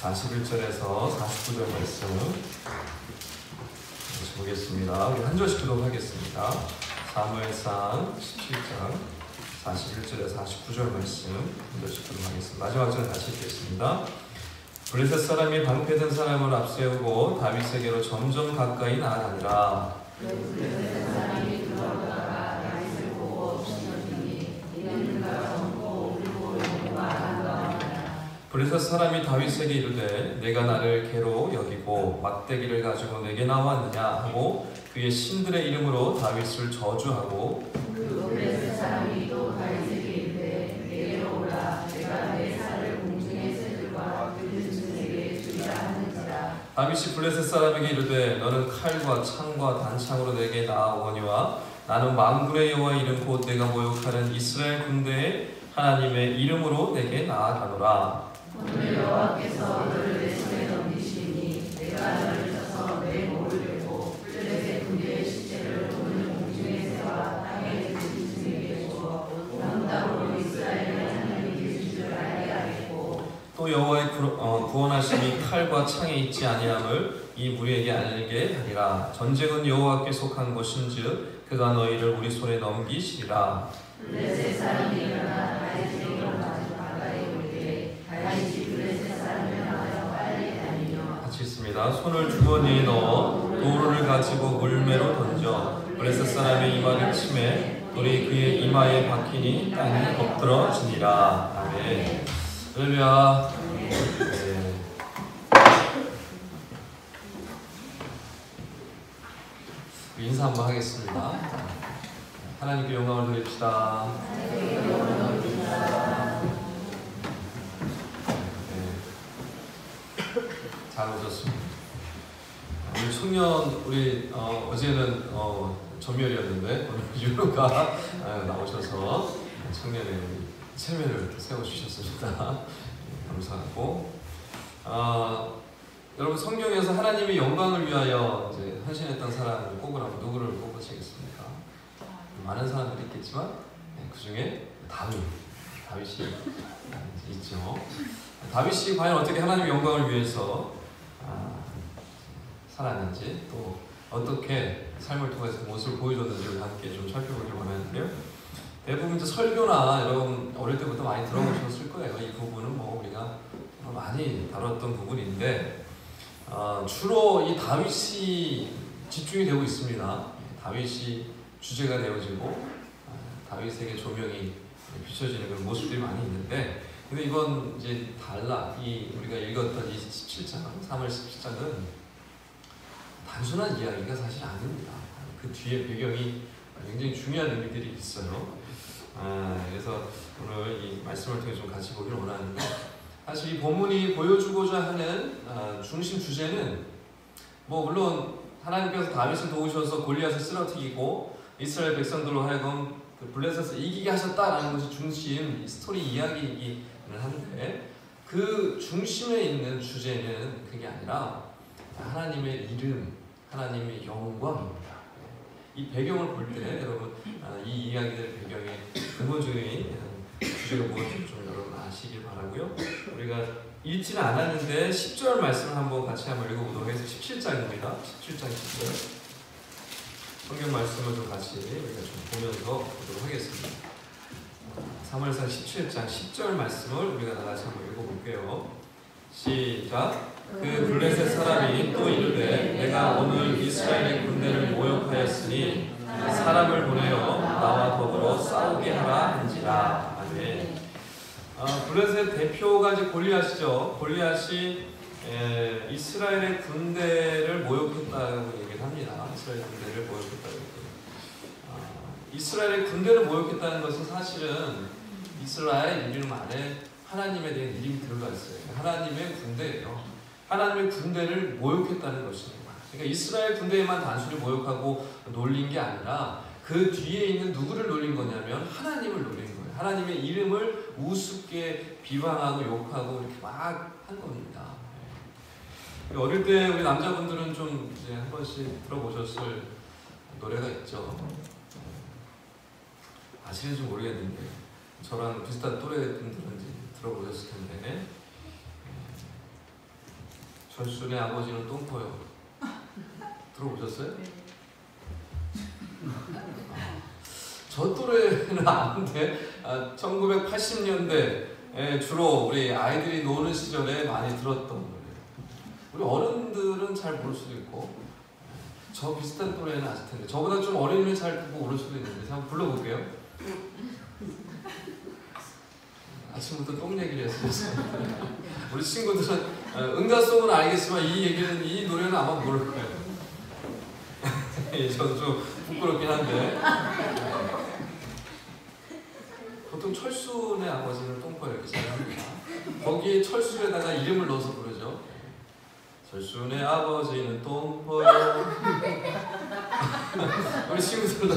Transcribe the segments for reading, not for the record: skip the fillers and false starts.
41절에서 49절 말씀 보겠습니다. 우리 한 절씩 기도하겠습니다. 사무엘상 17장 41절에서 49절 말씀 한 절씩 기도하겠습니다. 마지막 절 다시 읽겠습니다. 블레셋 사람이 방패든 사람을 앞세우고 다윗에게로 점점 가까이 나아가니라. 블레셋 사람이 들어오다가 다윗을 보고 신었더니 이는 그가 젊고 울고 용모가 아름다우니라. 블레셋 사람이 다윗에게 이르되 내가 나를 개로 여기고 막대기를 가지고 내게 나왔느냐 하고 그의 신들의 이름으로 다윗을 저주하고 그 블레셋 사람이 또 다윗에게 이르되 내게로 오라 내가 내 살을 공중의 새들과 들짐승에게 주리라 하는지라. 다윗이 블레셋 사람에게 이르되 너는 칼과 창과 단창으로 내게 나아오거니와 나는 만군의 여호와 이름 곧 내가 모욕하는 이스라엘 군대의 하나님의 이름으로 내게 나아가노라. 오늘 여호와께서 너를 내 손에 넘기시니 내가 너를 쳐서 내 목을 베고 블레셋 군대의 시체를 오늘 공중의 새와 땅의 들짐승에게 주어 온 땅으로 이스라엘의 하나님이 계신 줄 알게 하겠고 또 여호와의 구원하심이 칼과 창에 있지 아니함을 이 무리에게 알게 하리라. 전쟁은 여호와께 속한 것인즉 그가 너희를 우리 손에 넘기시리라. 블레셋 사람이 일어나 다윗에게로 가까이 오르되 다윗이 블레셋 사람을 향하여 빨리 달리며 같이 있습니다. 손을 주머니에 넣어 돌을 가지고 물매로 던져 블레셋 사람의 이마를 치매 돌이 그의 이마에 박히니 땅이 엎드러지니라. 아멘. 할렐루야. 네. 인사 한번 하겠습니다. 하나님께 영광을 드립시다. 잘 오셨습니다. 우리 청년, 우리 어제는 점열이었는데 오늘 유로가 나오셔서 청년의 체면을 세워주셨습니다. 감사하고 여러분 성경에서 하나님의 영광을 위하여 이제 헌신했던 사람을 꼽으라면 누구를 꼽으시겠습니까? 많은 사람들이 있겠지만 그 중에 다윗이 있죠. 다윗이 과연 어떻게 하나님의 영광을 위해서 살았는지 또 어떻게 삶을 통해서 무엇을 보여줬는지를 함께 좀 살펴보길 원하는데요. 대부분 이제 설교나 여러분 어릴 때부터 많이 들어보셨을 거예요. 이 부분은 뭐 우리가 많이 다뤘던 부분인데 주로 이 다윗이 집중이 되고 있습니다. 다윗이 주제가 되어지고 다윗에게 조명이 비춰지는 그런 모습들이 많이 있는데, 근데 이건 이제 달라. 우리가 읽었던 이 17장, 3월 17장은 단순한 이야기가 사실 아닙니다. 그 뒤에 배경이 굉장히 중요한 의미들이 있어요. 그래서 오늘 이 말씀을 통해 좀 같이 보기를 원하는데, 사실 이 본문이 보여주고자 하는 중심 주제는 뭐 물론 하나님께서 다윗을 도우셔서 골리앗을 쓰러뜨리고 이스라엘 백성들로 하여금 그 블레셋을 이기게 하셨다라는 것이 중심 스토리 이야기이기는 한데, 그 중심에 있는 주제는 그게 아니라 하나님의 이름, 하나님의 영광입니다. 이 배경을 볼 때 여러분 이 이야기들 배경의 근본적인 주제가 무엇인지 좀 여러분 아시길 바라고요. 우리가 읽지는 않았는데 10절 말씀을 한번 같이 읽어보도록 하겠습니다. 17장입니다. 17장 10절 성경 말씀을 좀 같이 우리가 좀 보면서 보도록 하겠습니다. 사무엘상 17장 10절 말씀을 우리가 다 같이 한번 읽어볼게요. 시작. 그 블레셋 사람이 또 이르되 내가 오늘 이스라엘의 군대를 모욕하였으니 사람을 보내어 나와 더불어 싸우게 하라 한지라. 아멘. 블레셋 대표가 이제 골리앗이죠. 골리앗이 이스라엘의 군대를 모욕했다고 얘기를 합니다. 이스라엘 군대를 모욕했다고. 이스라엘의 군대를 모욕했다는 것은 사실은 이스라엘 이름 안에 하나님에 대한 이름이 들어가 있어요. 하나님의 군대예요. 하나님의 군대를 모욕했다는 것입니다. 그러니까 이스라엘 군대에만 단순히 모욕하고 놀린 게 아니라 그 뒤에 있는 누구를 놀린 거냐면 하나님을 놀린 거예요. 하나님의 이름을 우습게 비방하고 욕하고 이렇게 막 한 겁니다. 어릴 때 우리 남자분들은 좀 이제 한 번씩 들어보셨을 노래가 있죠. 아시는지 모르겠는데 저랑 비슷한 또래 분들은 들어보셨을 텐데 철순의 아버지는 똥포요. 들어보셨어요? 저 또래는 아는데 1980년대 주로 우리 아이들이 노는 시절에 많이 들었던 노래. 우리 어른들은 잘 모를 수도 있고 저 비슷한 또래는 아실 텐데 저보다 좀 어리면 잘 듣고 모를 수도 있는데 한번 불러볼게요. 아침부터 똥 얘기를 했어요. 우리 친구들은 응가송은 알겠지만 이 노래는 아마 모를 거예요. 저도 좀 부끄럽긴 한데 보통 철순의 아버지는 똥포 이렇게 생각합니다. 거기에 철순에다가 이름을 넣어서 부르죠. 철순의 아버지는 똥포요. 우리 친구들도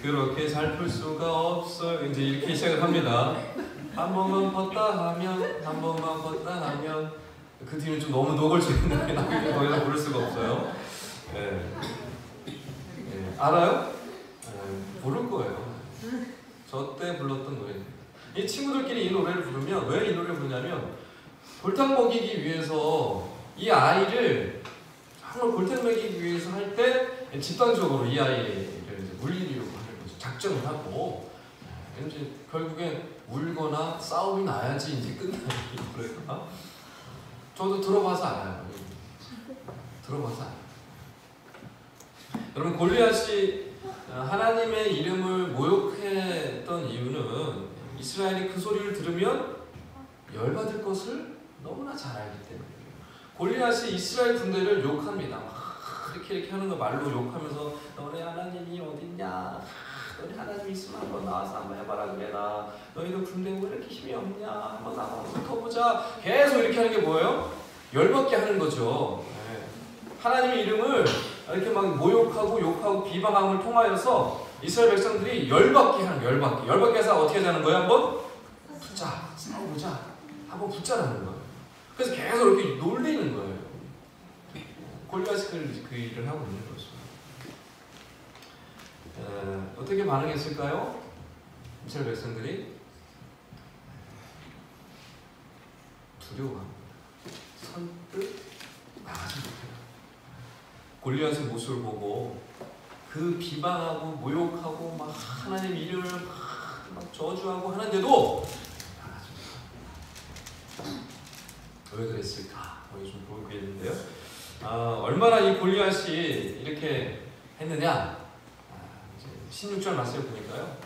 그렇게 잘 풀 수가 없어요. 이제 이렇게 시작을 합니다. 한 번만 걷다 하면 한 번만 걷다 하면 그 뒤는 좀 너무 노골적인 노래 나오니까 더 이상 부를 수가 없어요. 알아요? 부를 거예요. 저 때 불렀던 노래입니다. 이 친구들끼리 이 노래를 부르면 왜 이 노래를 부르냐면 골탕 먹이기 위해서 이 아이를 정말 골탕 먹이기 위해서 할 때 집단적으로 이 아이를 이제 물리려고 하는 거죠. 작정을 하고 이제 결국엔 울거나 싸움이 나야지 이제 끝나는 이 노래가. 저도 들어봐서 알아요. 들어봐서 알아요. 여러분 골리앗이 하나님의 이름을 모욕했던 이유는 이스라엘이 그 소리를 들으면 열받을 것을 너무나 잘 알기 때문이에요. 골리앗이 이스라엘 군대를 욕합니다. 이렇게 하는 거 말로 욕하면서 너네 하나님이 어딨냐? 너네 하나님 있으면 한번 나와서 한번 해봐라 그래라. 너희도 군대 왜 이렇게 힘이 없냐? 한번 나와서 붙어보자. 계속 이렇게 하는 게 뭐예요? 열받게 하는 거죠. 하나님의 이름을 이렇게 막 모욕하고 욕하고 비방함을 통하여서 이스라엘 백성들이 열받게 하는 거예요. 열받게 해서 어떻게 하자는 거예요? 한번 붙자, 싸워보자, 한번 붙자라는 거예요. 그래서 계속 이렇게 놀리는 거예요. 골리앗이 그 일을 하고 있는 거죠. 어떻게 반응했을까요? 이스라엘 백성들이 두려워합니다. 선뜻 나가지 못해요. 골리앗의 모습을 보고 그 비방하고 모욕하고 막 하나님 이름을 막 저주하고 하는데도 나가지 못합니다. 왜 그랬을까? 우리 좀 보게 되는데요. 얼마나 이 골리앗이 이렇게 했느냐? 16절 말씀을 보니까요.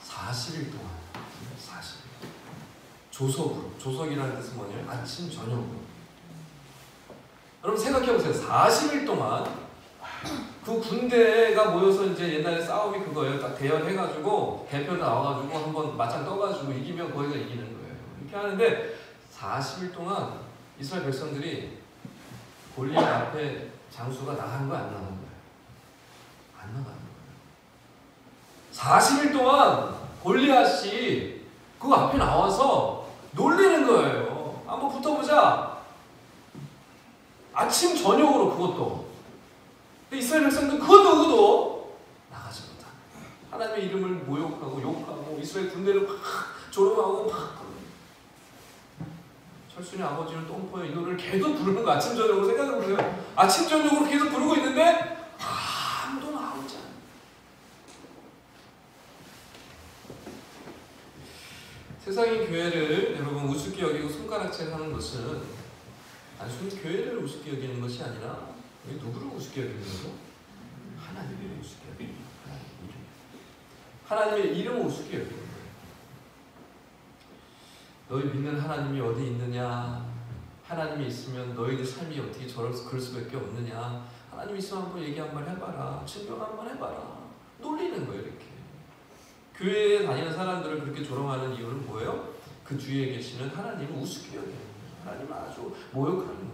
40일 동안 40일 조석으로, 조석이라는 뜻은 뭐냐면 아침 저녁으로. 여러분 생각해보세요. 40일 동안 그 군대가 모여서 이제 옛날에 싸움이 그거예요. 딱 대열해가지고 대표 나와가지고 한번 맞짱 떠가지고 이기면 거기가 이기는 거예요. 이렇게 하는데 40일 동안 이스라엘 백성들이 골리앗 앞에 장수가 나간 거야, 안 나간 거야? 안 나가는 거예요. 40일 동안 골리앗이 그 앞에 나와서 놀리는 거예요. 한번 붙어보자. 아침 저녁으로 그것도. 근데 이스라엘 백성들 그것도 나가지 못한. 하나님의 이름을 모욕하고 욕하고 이스라엘 군대를 막 조롱하고 막. 철순이 아버지는 똥포에 이 노래를 계속 부르는 거 아침 저녁으로 생각해보세요. 아침 저녁으로 계속 부르고 있는데 아무도 나오지 않아요. 세상의 교회를 여러분 우습게 여기고 손가락질 하는 것은 단순히 교회를 우습게 여기는 것이 아니라 누구를 우습게 여기는 거죠? 하나님을 우습게 여기는 거예요. 하나님의 이름을 우습게 여기는 거예요. 너희 믿는 하나님이 어디 있느냐? 하나님이 있으면 너희들 삶이 어떻게 그럴 수밖에 없느냐? 하나님 있으면 한번 얘기 한번 해봐라. 증명 한번 해봐라. 놀리는 거예요, 이렇게. 교회에 다니는 사람들을 그렇게 조롱하는 이유는 뭐예요? 그 주위에 계시는 하나님을 우습게 여기는 거예요. 하나님을 아주 모욕하는 거예요.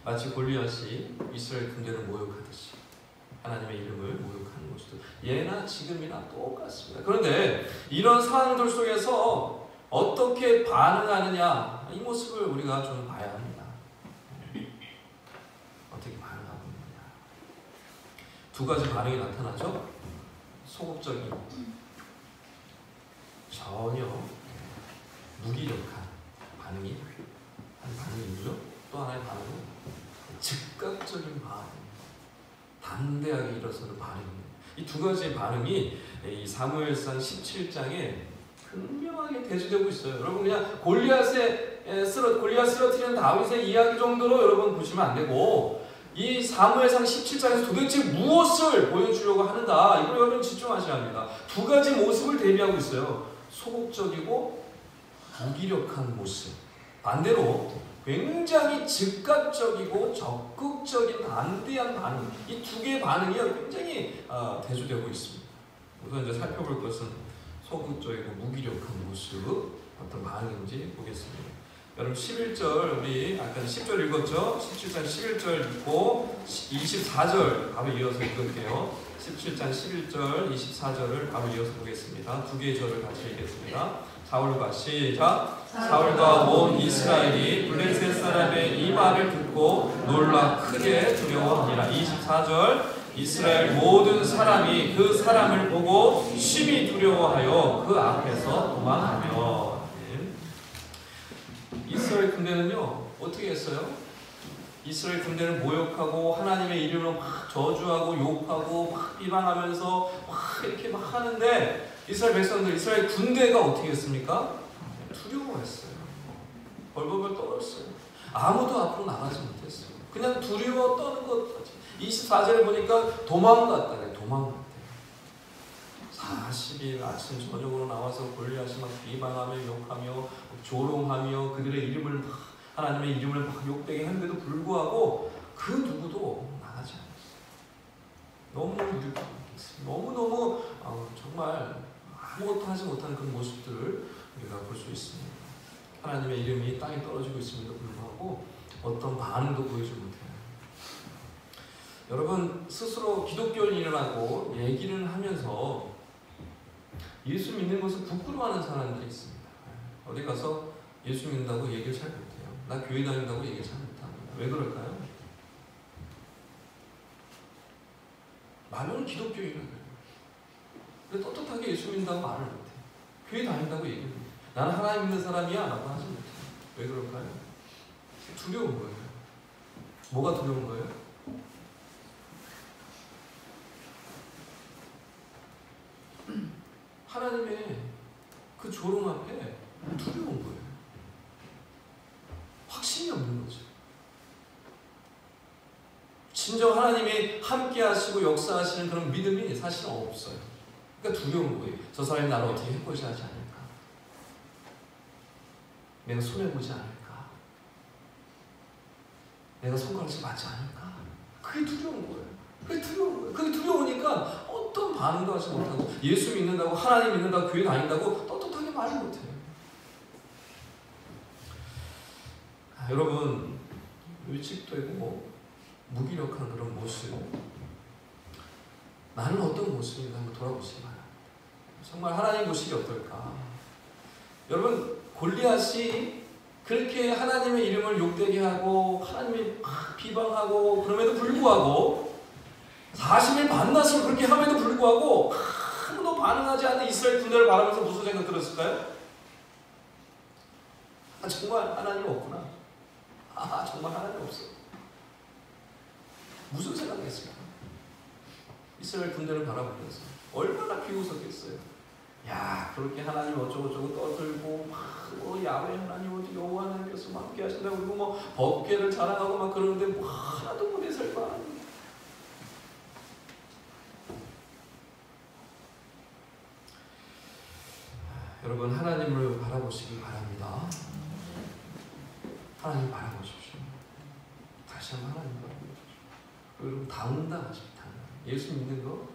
마치 골리앗이 이스라엘 군대를 모욕하듯이 하나님의 이름을 모욕하는 것도 예나 지금이나 똑같습니다. 그런데 이런 상황들 속에서 어떻게 반응하느냐 이 모습을 우리가 좀 봐야 합니다. 어떻게 반응하고 있느냐. 두 가지 반응이 나타나죠. 소극적인 전혀 무기력한 반응이 담대하게 일어서는 반응입니다. 이 두 가지의 반응이 이 사무엘상 17장에 분명하게 대조되고 있어요. 여러분 그냥 골리앗 쓰러뜨리는 다윗의 이야기 정도로 여러분 보시면 안 되고 이 사무엘상 17장에서 도대체 무엇을 보여주려고 하는가 이걸 여러분 집중하셔야 합니다. 두 가지 모습을 대비하고 있어요. 소극적이고 무기력한 모습. 반대로 굉장히 즉각적이고 적극적인 담대한 반응. 이 두 개의 반응이 굉장히 대조되고 있습니다. 우선 이제 살펴볼 것은 소극적이고 무기력한 모습 어떤 반응인지 보겠습니다. 여러분 11절 우리 아까 10절 읽었죠? 17장 11절 읽고 24절 바로 이어서 읽을게요. 17장 11절 24절을 바로 이어서 보겠습니다. 두 개의 절을 같이 읽겠습니다. 사울과 시작. 사울과 온 이스라엘이 블레셋 사람의 이 말을 듣고 놀라 크게 두려워하니라. 24절 이스라엘 모든 사람이 그 사람을 보고 심히 두려워하여 그 앞에서 도망하며. 이스라엘 군대는요 어떻게 했어요? 이스라엘 군대를 모욕하고 하나님의 이름을 막 저주하고 욕하고 막 비방하면서 막 이렇게 막 하는데 이스라엘 백성들, 이스라엘 군대가 어떻게 했습니까? 두려워했어요. 벌벌벌 떨었어요. 아무도 앞으로 나가지 못했어요. 그냥 두려워 떠는 것까지. 24절에 보니까 도망갔다네. 도망갔대. 40일 아침 저녁으로 나와서 골리앗이 막 비방하며 욕하며 조롱하며 그들의 이름을 막 하나님의 이름을 막 욕되게 했는데도 불구하고 그 누구도 나가지 않았어요. 너무너무 무력했어요. 너무너무 정말 아무것도 하지 못하는 그런 모습들을 우리가 볼 수 있습니다. 하나님의 이름이 땅에 떨어지고 있음에도 불구하고 어떤 반응도 보이지 못해요. 여러분 스스로 기독교인이라고 얘기를 하면서 예수 믿는 것을 부끄러워하는 사람들이 있습니다. 어디 가서 예수 믿는다고 얘기를 잘 못해요. 나 교회 다닌다고 얘기를 잘 못합니다. 왜 그럴까요? 말로는 기독교인이라고 해요. 근데 떳떳하게 예수 믿는다고 말을 못해요. 교회 다닌다고 얘기를 해요. 나는 하나님 믿는 사람이야 라고 하지 못해요. 왜 그럴까요? 두려운 거예요. 뭐가 두려운 거예요? 하나님의 그 조롱 앞에 두려운 거예요. 확신이 없는 거죠. 진정 하나님이 함께 하시고 역사하시는 그런 믿음이 사실은 없어요. 그러니까 두려운 거예요. 저 사람이 나를 어떻게 해코지 하지 않을까? 내가 손해보지 않을까? 내가 손가락질 맞지 않을까? 그게 두려운 거예요. 그게 두려운 거예요. 그게 두려우니까 어떤 반응도 하지 못하고 예수 믿는다고 하나님 믿는다고 교회 다닌다고 떳떳하게 말을 못해요. 여러분 의식되고 무기력한 그런 모습 나는 어떤 모습인가 한번 돌아보시기 바랍니다. 정말 하나님 보시기 어떨까? 여러분 골리앗이 그렇게 하나님의 이름을 욕되게 하고 하나님이 막 비방하고 그럼에도 불구하고 40일 만나서 그렇게 함에도 불구하고 아무도 반응하지 않는 이스라엘 군대를 바라보면서 무슨 생각 들었을까요? 정말 하나님 없구나. 정말 하나님 없어. 무슨 생각했을까? 이스라엘 군대를 바라보면서 얼마나 비웃었겠어요. 야 그렇게 하나님 어쩌고저쩌고 떠들고 막 야훼 하나님 어디 여호와 하나님께서 함께 하신다고 그리고 뭐 법궤를 자랑하고 막 그러는데 뭐 하나도 못했을 거 아니에요. 여러분 하나님을 바라보시기 바랍니다. 하나님 바라보십시오. 다시 한번 하나님 바라보십시오. 그리고 당당하십니다. 예수 믿는 거,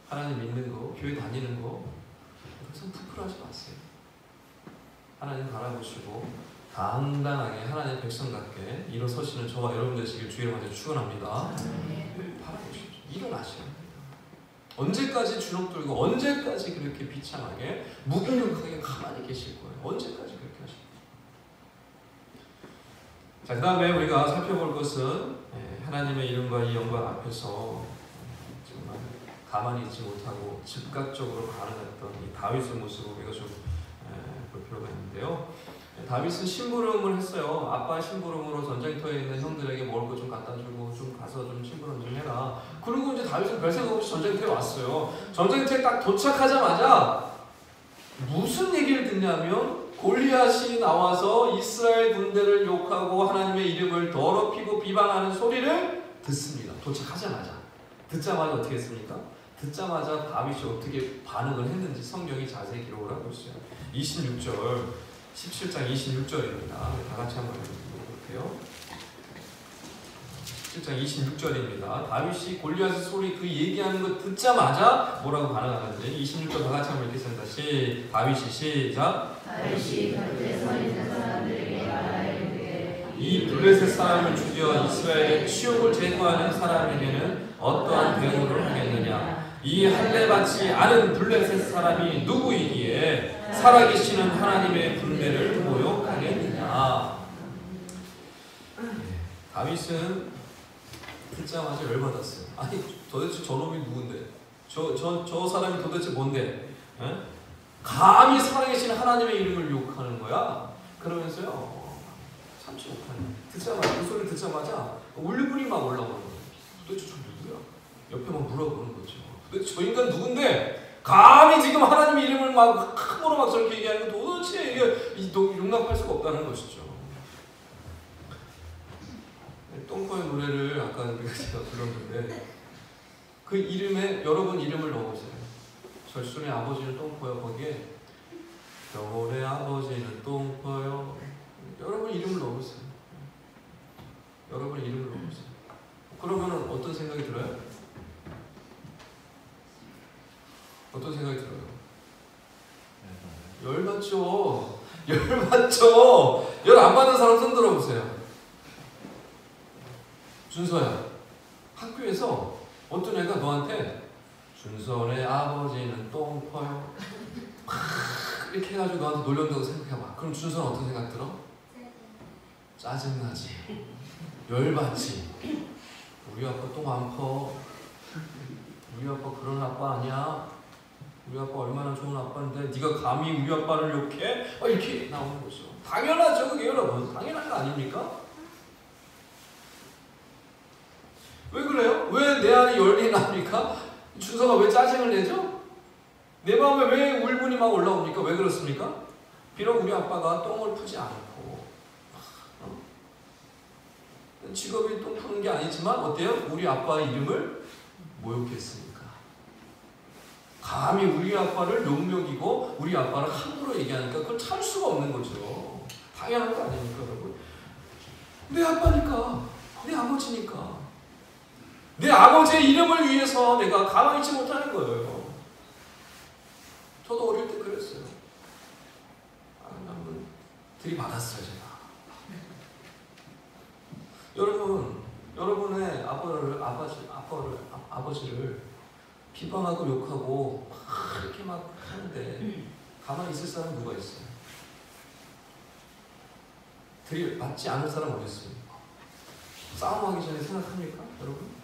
하나님 믿는 거, 교회 다니는 거 그것은 부끄러워하지 마세요. 하나님 바라보시고 당당하게 하나님의 백성답게 일어서시는 저와 여러분 되시길 주의 이름으로 축원합니다. 바라보십시오. 일어나셔야 합니다. 언제까지 주눅 들고 언제까지 그렇게 비참하게 무기력하게 가만히 계실 거예요? 언제까지 그렇게 하실 거예요? 자, 그 다음에 우리가 살펴볼 것은 하나님의 이름과 이 영광 앞에서 정말 가만히 있지 못하고 즉각적으로 반응했던 이 다윗의 모습을 우리가 좀 볼 필요가 있는데요. 다윗은 심부름을 했어요. 아빠 심부름으로 전쟁터에 있는 형들에게 먹을 거 좀 갖다 주고 좀 가서 좀 심부름 좀 해라. 그리고 이제 다윗은 별 생각 없이 전쟁터에 왔어요. 전쟁터에 딱 도착하자마자 무슨 얘기를 듣냐면 골리앗이 나와서 이스라엘 군대를 욕하고 하나님의 이름을 더럽히고 비방하는 소리를 듣습니다. 도착하자마자. 듣자마자 어떻게 했습니까? 듣자마자 다윗이 어떻게 반응을 했는지 성경이 자세히 기록을 하고 있어요. 26절, 17장 26절입니다. 다 같이 한번 읽어볼게요. 17장 26절입니다. 다윗이 골리앗의 소리 그 얘기하는 거 듣자마자 뭐라고 반응하는지 26절 다 같이 한번 읽겠습니다. 다윗이 시작. 다윗이 곁에 서 있는 사람들에게 말하이르되 이 블레셋 사람을 죽여 이스라엘에 치욕을 제거하는 사람에게는 어떠한 대우를 하겠느냐. 이 할례받지 않은 블레셋 사람이 누구이기에 살아계시는 하나님의 군대를 모욕하겠느냐. 다윗은 듣자마자 열받았어요. 아니 도대체 저놈이 누군데? 저 사람이 도대체 뭔데? 에? 감히 살아계신 하나님의 이름을 욕하는 거야? 그러면서요 참지 못하네. 듣자마자 그 소리를 듣자마자 울분이 막 올라오는 거예요. 도대체 저 누구야? 옆에 막 물어보는 거죠. 도대체 저 인간 누군데? 감히 지금 하나님의 이름을 막 함부로 막 저렇게 얘기하는 건 도대체 이게 용납할 수가 없다는 것이죠. 똥꼬의 노래를 아까 제가 불렀는데 그 이름에 여러분 이름을 넣어보세요. 절순의 아버지는 똥꼬요. 거기에 겨울의 아버지는 똥꼬요. 여러분 이름을 넣어보세요. 여러분 이름을 넣어보세요. 그러면 어떤 생각이 들어요? 어떤 생각이 들어요? 열받죠. 열받죠. 열 안 받는 사람 손 들어보세요. 준서야, 학교에서 어떤 애가 너한테 준서의 아버지는 똥퍼요 이렇게 해가지고 너한테 놀려온다고 생각해봐. 그럼 준서는 어떤 생각 들어? 짜증나지. 열받지. 우리 아빠 똥 안 퍼. 우리 아빠 그런 아빠 아니야. 우리 아빠 얼마나 좋은 아빠인데 네가 감히 우리 아빠를 욕해? 이렇게 나오는 거죠. 당연하죠. 그게 여러분 당연한 거 아닙니까? 왜 그래요? 왜 내 안에 열이 납니까? 준서가 왜 짜증을 내죠? 내 마음에 왜 울분이 막 올라옵니까? 왜 그렇습니까? 비록 우리 아빠가 똥을 푸지 않고 직업이 똥 푸는 게 아니지만 어때요? 우리 아빠의 이름을 모욕했으니까. 감히 우리 아빠를 욕먹이고 우리 아빠를 함부로 얘기하니까 그걸 참 수가 없는 거죠. 당연한 거 아닙니까 여러분? 내 아빠니까, 내 아버지니까. 내 아버지의 이름을 위해서 내가 가만히 있지 못하는 거예요. 저도 어릴 때 그랬어요. 한번 들이받았어요, 제가. 여러분, 여러분의 아버지를 비방하고 욕하고 막 이렇게 막 하는데 가만히 있을 사람 누가 있어요? 들이받지 않을 사람 어디 있어요? 싸움하기 전에 생각합니까, 여러분?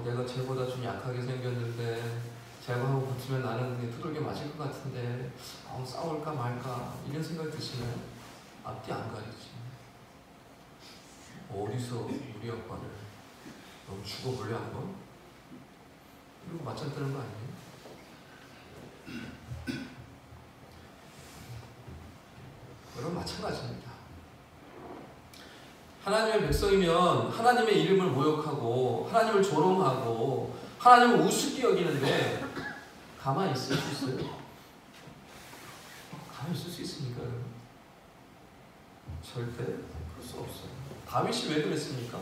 내가 쟤보다 좀 약하게 생겼는데 쟤하고 붙으면 나는 그냥 두들겨 맞을 것 같은데 싸울까 말까 이런 생각 드시나요? 앞뒤 안 가리지. 어디서 우리 아빠를 너무 죽어볼래 한번? 이러고 맞짱 뜨는 거 아니에요? 여러분 마찬가지입니다. 하나님의 백성이면 하나님의 이름을 모욕하고 하나님을 조롱하고 하나님을 우습게 여기는데 가만히 있을 수 있어요? 가만히 있을 수 있습니까? 여러분? 절대 그럴 수 없어요. 다윗이 왜 그랬습니까?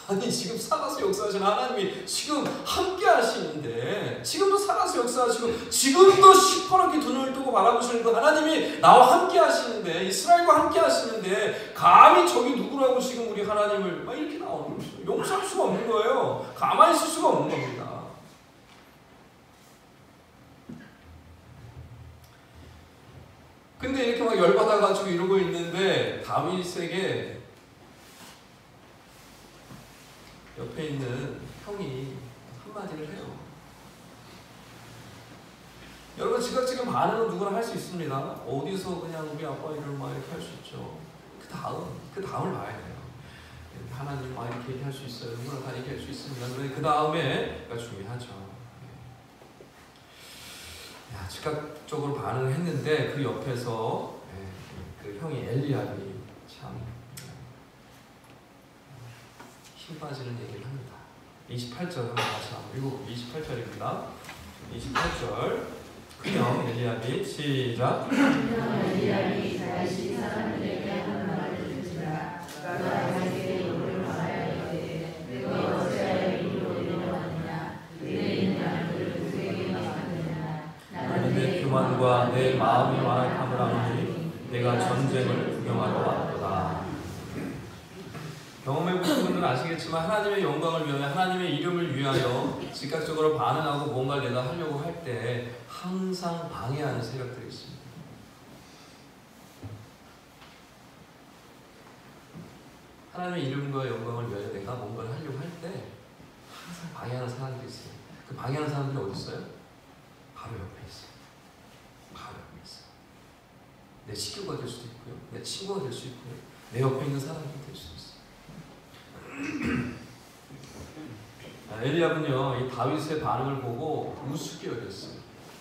아니 지금 살아서 역사하시는 하나님이 지금 함께 하시는데 지금도 살아서 역사하시고 지금도 시퍼렇게 두 눈을 뜨고 바라보시는 그 하나님이 나와 함께 하시는데 이스라엘과 함께 하시는데 감히 저기 누구라고 지금 우리 하나님을 막 이렇게 나오는 거죠. 용서할 수가 없는 거예요. 가만히 있을 수가 없는 겁니다. 근데 이렇게 막 열받아가지고 이러고 있는데 다윗에게 옆에 있는 형이 한마디를 해요. 여러분 즉각적인 반응은 누구나 할 수 있습니다. 어디서 그냥 우리 아빠 이름을 막 이렇게 할 수 있죠. 그 다음을 봐야 돼요. 하나님 막 이렇게 얘기할 수 있어요. 누구나 다 얘기할 수 있습니다. 그런데 그 다음에가 중요하죠. 야, 즉각적으로 반응을 했는데 그 옆에서 그 형이 엘리압이 참 힘 빠지는 얘기를 합니다. 28절 한번 다시 한번 읽어볼게요. 28절입니다. 28절 그형 엘리압이 시작. 엘리압이 다윗이 사람들에게 한 말을 듣지라. 그가 다윗에게 욕을 말하여 이르되 내가 어찌하여 이리로 내려왔느냐. 내 있는 아들을 누구에게 맡겼느냐. 나는 내 교만과 내 마음이 완악함을 아노니 내가 전쟁을 구경하러 왔도다. 경험해보신 분들은 아시겠지만 하나님의 영광을 위하여 하나님의 이름을 위하여 즉각적으로 반응하고 뭔가를 내가 하려고 할 때 항상 방해하는 세력들이 있습니다. 하나님의 이름과 영광을 위하여 내가 뭔가를 하려고 할 때 항상 방해하는 사람들이 있어요. 그 방해하는 사람들이 어디 있어요? 바로 옆에 있어요. 바로 옆에 있어요. 내 식구가 될 수도 있고요. 내 친구가 될 수 있고요. 내 옆에 있는 사람이 될 수도 있어요. 엘리압은요 이 다윗의 반응을 보고 우습게 여겼어요.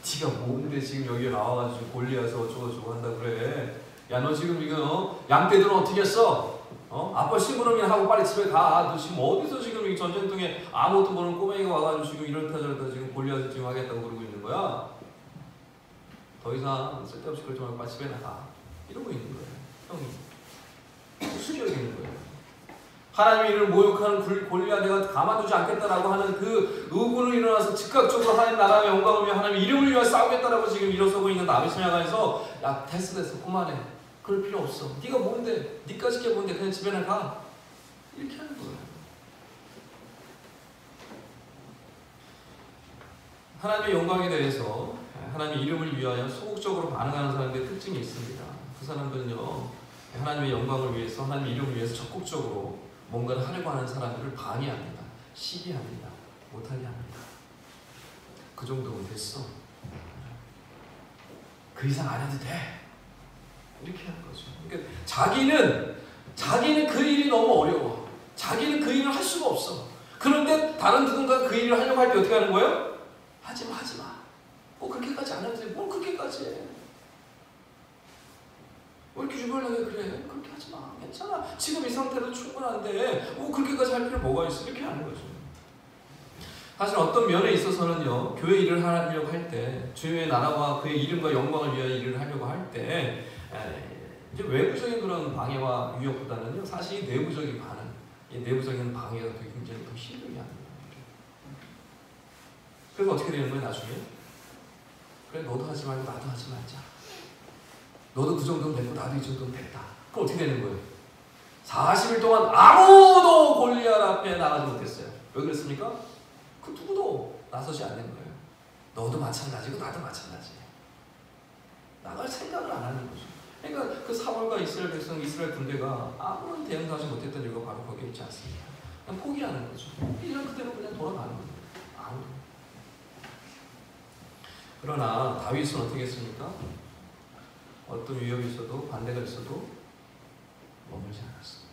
네가 뭔데 지금 여기 나와가지고 골리앗을 어쩌고저쩌고 한다 그래. 야 너 지금 이거 양떼들은 어떻게 했어? 아빠 심부름이나 하고 빨리 집에 가. 너 지금 어디서 지금 이 전쟁통에 아무것도 모르는 꼬맹이가 와가지고 지금 이렇다 저렇다 지금 골리앗을 지금 하겠다고 그러고 있는 거야. 더 이상 쓸데없이 그러지 말고 빨리 집에 나가. 이러고 있는 거예요. 형이 우습게 여기는 거예요. 하나님의 이름을 모욕하는 골리앗 내가 가만두지 않겠다라고 하는 그 의군을 일어나서 즉각적으로 하나님 나라의 영광을 위해 하나님의 이름을 위해 싸우겠다라고 지금 일어서고 있는 다윗을 향해서 야 됐어 그만해. 그럴 필요 없어. 네가 뭔데? 네가 지게 뭔데? 그냥 집에나 가. 이렇게 하는 거예요. 하나님의 영광에 대해서 하나님의 이름을 위하여 소극적으로 반응하는 사람들의 특징이 있습니다. 그 사람들은요 하나님의 영광을 위해서 하나님의 이름을 위해서 적극적으로 뭔가를 하려고 하는 사람들을 방해합니다. 시기합니다. 못하게 합니다. 그 정도면 됐어. 그 이상 안 해도 돼. 이렇게 하는 거죠. 그러니까 자기는 그 일이 너무 어려워. 자기는 그 일을 할 수가 없어. 그런데 다른 누군가 그 일을 하려고 할 때 어떻게 하는 거예요? 하지 마. 뭐 그렇게까지 안 해도 돼. 뭘 그렇게까지 해. 왜 이렇게 주변하게 그래? 그렇게 하지 마. 괜찮아. 지금 이 상태로 충분한데 뭐 그렇게까지 할 필요 뭐가 있어? 이렇게 하는 거죠. 사실 어떤 면에 있어서는요, 교회 일을 하려고 할 때, 주의 나라와 그의 이름과 영광을 위하여 일을 하려고 할 때, 이제 외부적인 그런 방해와 위협보다는요, 사실 내부적인 반응, 이 내부적인 방해가 되게 굉장히 더 힘들게 합니다. 그래서 어떻게 되는 거예요, 나중에? 그래, 너도 하지 말고 나도 하지 말자. 너도 그 정도는 됐고 나도 이 정도는 됐다. 그럼 어떻게 되는 거예요? 40일 동안 아무도 골리앗 앞에 나가지 못했어요. 왜 그랬습니까? 그 누구도 나서지 않는 거예요. 너도 마찬가지고 나도 마찬가지. 나갈 생각을 안 하는 거죠. 그러니까 그 사울과 이스라엘 백성, 이스라엘 군대가 아무런 대응도 하지 못했던 이유가 바로 거기에 있지 않습니까? 그냥 포기하는 거죠. 1년 그대로 그냥 돌아가는 거예요. 아무도. 그러나 다윗은 어떻게 했습니까? 어떤 위협이 있어도 반대가 있어도 머물지 않았어요.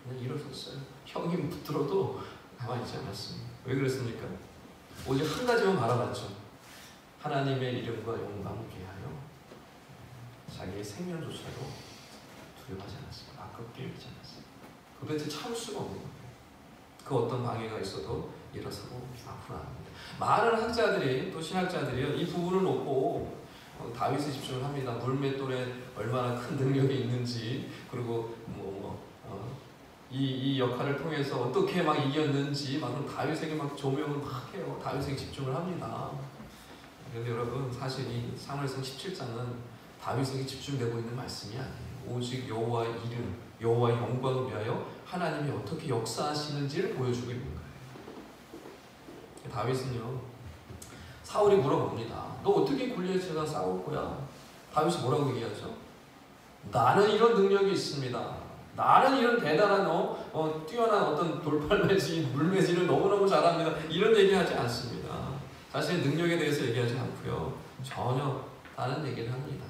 그냥 일어섰어요. 형이 붙들어도 가만히 있지 않았습니다. 왜 그랬습니까? 오직 한 가지만 바라봤죠. 하나님의 이름과 영광을 위하여 자기의 생명조차도 두려워하지 않았습니다. 아깝게 여기지 않았습니다. 도대체 참을 수가 없는 거예요. 그 어떤 방해가 있어도 일어서고 앞으로 나갑니다. 많은 학자들이 또 신학자들이 이 부분을 놓고 다윗에 집중을 합니다. 물맷돌에 얼마나 큰 능력이 있는지, 그리고 이 역할을 통해서 어떻게 막 이겼는지 막 다윗에게 막 조명을 막 해요. 다윗에게 집중을 합니다. 그런데 여러분, 사실 이 사무엘상 17장은 다윗에게 집중되고 있는 말씀이 아니에요. 오직 여호와의 이름, 여호와의 영광을 위하여 하나님이 어떻게 역사하시는지를 보여주고 있는 거예요. 다윗은요, 사울이 물어봅니다. 너 어떻게 골리앗이랑 싸울 거야? 다윗이 뭐라고 얘기하죠? 나는 이런 능력이 있습니다. 나는 이런 대단한 뛰어난 어떤 돌팔매질, 물매질을 너무너무 잘합니다. 이런 얘기하지 않습니다. 자신의 능력에 대해서 얘기하지 않고요. 전혀 다른 얘기를 합니다.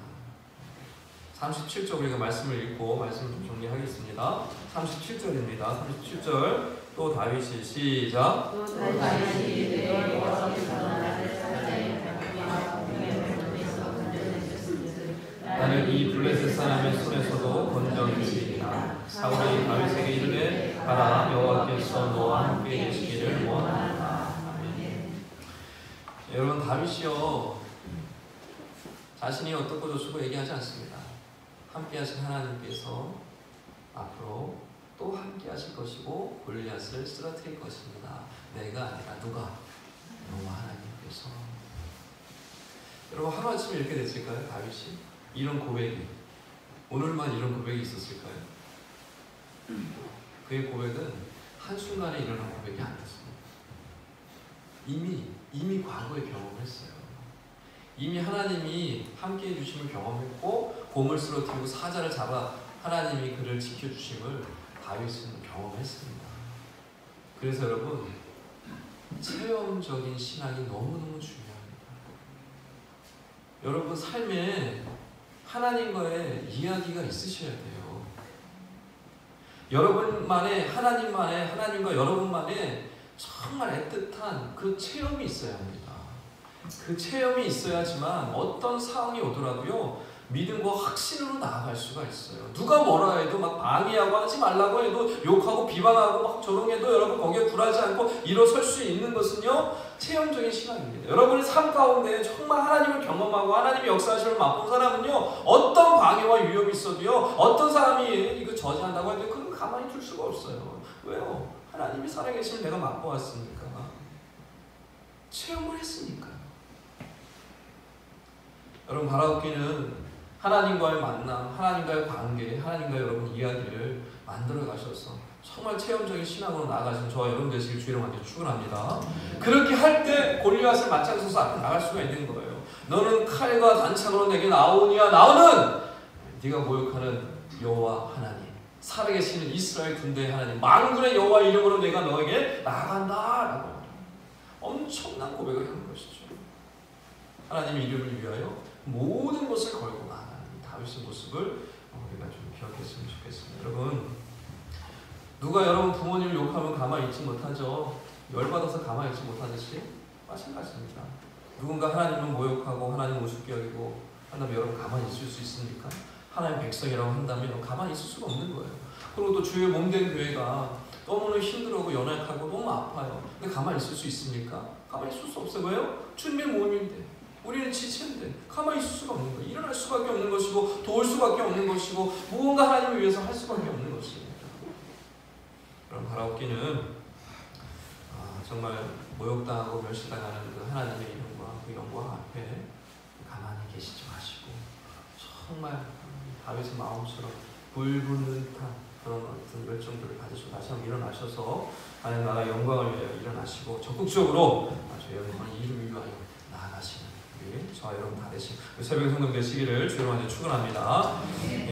37절 우리가 말씀을 읽고 말씀을 좀 정리하겠습니다. 37절입니다. 37절 또 다윗이 시작. 또 다윗이 여호와께서 나를 나를 이 블레셋 사람의 손에서도 건져주시리라. 사울이 다윗에게 이르되 가라, 여호와께서 너와 함께 계시기를 원하노라. 아멘. 여러분, 다윗이요 자신이 어떻고 저쩌고 얘기하지 않습니다. 함께하신 하나님께서 앞으로 또 함께하실 것이고 골리앗을 쓰러뜨릴 것입니다. 내가 아니라 누가? 여호와 하나님께서. 여러분, 하루아침에 이렇게 됐을까요? 다윗이 이런 고백이 오늘만 이런 고백이 있었을까요? 그의 고백은 한순간에 일어난 고백이 아니었습니다. 이미 과거에 경험했어요. 이미 하나님이 함께해 주심을 경험했고 곰을 쓰러뜨리고 사자를 잡아 하나님이 그를 지켜주심을 다윗은 경험했습니다. 그래서 여러분, 체험적인 신앙이 너무너무 중요합니다. 여러분 삶에 하나님과의 이야기가 있으셔야 돼요. 여러분만의 하나님과 여러분만의 정말 애틋한 그 체험이 있어야 합니다. 그 체험이 있어야지만 어떤 상황이 오더라도요 믿음과 확신으로 나아갈 수가 있어요. 누가 뭐라 해도 막 방해하고 하지 말라고 해도 욕하고 비방하고 막 조롱해도 여러분 거기에 굴하지 않고 일어설 수 있는 것은요 체험적인 신앙입니다. 여러분의 삶 가운데 정말 하나님을 경험하고 하나님의 역사하심을 맛본 사람은요 어떤 방해와 위협이 있어도요 어떤 사람이 이거 저지한다고 해도 그건 가만히 둘 수가 없어요. 왜요? 하나님이 살아계심을 내가 맛보았으니까, 체험을 했으니까요. 여러분, 바라옵기는 하나님과의 만남, 하나님과의 관계, 하나님과 여러분 이야기를 만들어 가셔서 정말 체험적인 신앙으로 나아가신 저와 여러분 되시길 주의로 먼저 축원합니다. 그렇게 할 때 골리앗을 맞짱서서 앞에 나갈 수가 있는 거예요. 너는 칼과 단창으로 내게 나오니야. 나오는 네가 모욕하는 여호와 하나님, 살아계시는 이스라엘 군대의 하나님, 만군의 여호와 이름으로 내가 너에게 나간다 라고 엄청난 고백을 하는 것이죠. 하나님의 이름을 위하여 모든 것을 걸고 나가는 다윗의 모습을 우리가 좀 기억했으면 좋겠습니다. 여러분, 누가 여러분 부모님을 욕하면 가만히 있지 못하죠. 열받아서 가만히 있지 못하듯이 마찬가지입니다. 누군가 하나님을 모욕하고 하나님을 우습게 여기고 한다면 여러분 가만히 있을 수 있습니까? 하나님의 백성이라고 한다면 가만히 있을 수가 없는 거예요. 그리고 또 주의 몸된 교회가 너무너무 힘들고 연약하고 너무 아파요. 근데 가만히 있을 수 있습니까? 가만히 있을 수 없어요. 왜요? 주님의 몸인데 우리는 지체인데 가만히 있을 수가 없는 거예요. 일어날 수밖에 없는 것이고 도울 수밖에 없는 것이고 무언가 하나님을 위해서 할 수밖에 없는 것입니다. 그럼 바라옵기는 정말 모욕당하고 멸시당하는 그 하나님의 이름과 그 영광 앞에 가만히 계시지 마시고 정말 다윗의 마음처럼 불붙는 듯한 그런 어떤 열정들을 가지시고 다시 한번 일어나셔서 하나님 나라 영광을 위하여 일어나시고 적극적으로 저희 영광의 이름을 위하여 나아가시는 저와 여러분 다 되신 새벽 성령 되시기를 주로 축원합니다.